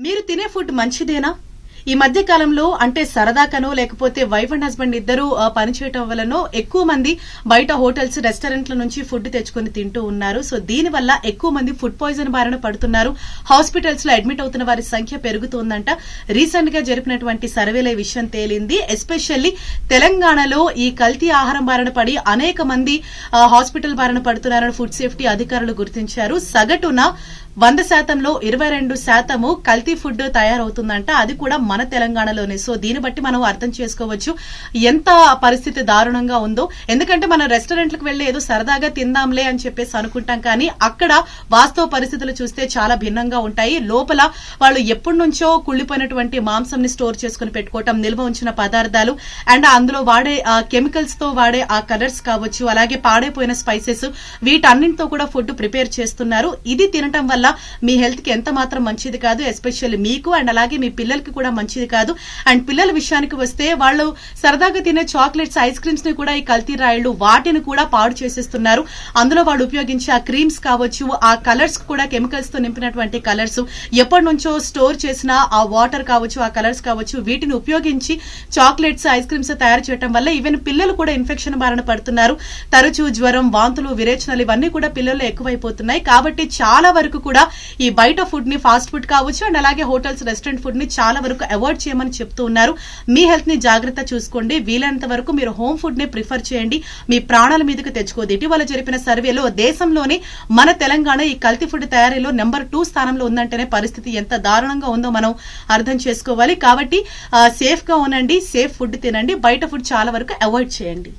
మీరు తినే ఫుడ్ మంచిదేనా? ఈ మధ్య కాలంలో అంటే సరదాకనో లేకపోతే వైఫ్ అండ్ హస్బెండ్ ఇద్దరు పనిచేయటం వల్లనో ఎక్కువ మంది బయట హోటల్స్ రెస్టారెంట్ల నుంచి ఫుడ్ తెచ్చుకొని తింటూ ఉన్నారు. సో దీనివల్ల ఎక్కువ మంది ఫుడ్ పాయిజన్ బారిన పడుతున్నారు. హాస్పిటల్స్ లో అడ్మిట్ అవుతున్న వారి సంఖ్య పెరుగుతోందంట. రీసెంట్ గా జరిపినటువంటి సర్వేలో ఈ విషయం తేలింది. ఎస్పెషల్లీ తెలంగాణలో ఈ కల్తీ ఆహారం బారిన పడి అనేక మంది హాస్పిటల్ బారిన పడుతున్నారని ఫుడ్ సేఫ్టీ అధికారులు గుర్తించారు. సగటున 100%లో 22% కల్తీ ఫుడ్ తయారవుతుందంట. అది కూడా మన తెలంగాణలోనే. సో దీన్ని బట్టి మనం అర్థం చేసుకోవచ్చు ఎంత పరిస్థితి దారుణంగా ఉందో. ఎందుకంటే మనం రెస్టారెంట్లకు వెళ్లి ఏదో సరదాగా తిందాంలే అని చెప్పేసి అనుకుంటాం, కానీ అక్కడ వాస్తవ పరిస్థితులు చూస్తే చాలా భిన్నంగా ఉంటాయి. లోపల వాళ్ళు ఎప్పటి నుంచో కుళ్లిపోయినటువంటి మాంసంని స్టోర్ చేసుకుని పెట్టుకోవటం, నిల్వ ఉంచిన పదార్థాలు అండ్ అందులో వాడే కెమికల్స్ తో వాడే ఆ కలర్స్ కావచ్చు, అలాగే పాడైపోయిన స్పైసెస్, వీటన్నింటితో కూడా ఫుడ్ ప్రిపేర్ చేస్తున్నారు. ఇది తినటం వల్ల మీ హెల్త్ కి ఎంత మాత్రం మంచిది కాదు. ఎస్పెషల్లీ మీకు అండ్ అలాగే మీ పిల్లలకి కూడా మంచిది కాదు. అండ్ పిల్లల విషయానికి వస్తే వాళ్ళు సరదాగా తినే చాక్లెట్స్, ఐస్ క్రీమ్స్ ని కూడా ఈ కల్తీ రాయిళ్లు వాటిని కూడా పాడు చేసేస్తున్నారు. అందులో వాళ్ళు ఉపయోగించే ఆ క్రీమ్స్ కావచ్చు, ఆ కలర్స్ కూడా కెమికల్స్ తో నింపినటువంటి కలర్స్, ఎప్పటి నుంచో స్టోర్ చేసిన ఆ వాటర్ కావచ్చు, ఆ కలర్స్ కావచ్చు, వీటిని ఉపయోగించి చాక్లెట్స్, ఐస్ క్రీమ్స్ తయారు చేయడం వల్ల ఈవెన్ పిల్లలు కూడా ఇన్ఫెక్షన్ బారిన పడుతున్నారు. తరచూ జ్వరం, వాంతులు, విరేచనలు ఇవన్నీ కూడా పిల్లల్లో ఎక్కువైపోతున్నాయి. కాబట్టి చాలా వరకు కూడా ఈ బయట ఫుడ్ ని, ఫాస్ట్ ఫుడ్ కావచ్చు అండ్ అలాగే హోటల్స్, రెస్టారెంట్ ఫుడ్ ని చాలా వరకు అవాయిడ్ చేయమని చెప్తూ ఉన్నారు. మీ హెల్త్ ని జాగ్రత్త చూసుకోండి. వీలైనంత వరకు మీరు హోమ్ ఫుడ్ ని ప్రిఫర్ చేయండి. మీ ప్రాణాల మీదకి తెచ్చుకోదు. ఇటీవల జరిపిన సర్వేలో దేశంలోనే మన తెలంగాణ ఈ కల్తీ ఫుడ్ తయారీలో నెంబర్ 2 స్థానంలో ఉందంటేనే పరిస్థితి ఎంత దారుణంగా ఉందో మనం అర్థం చేసుకోవాలి. కాబట్టి సేఫ్ గా ఉండండి, సేఫ్ ఫుడ్ తినండి, బయట ఫుడ్ చాలా వరకు అవాయిడ్ చేయండి.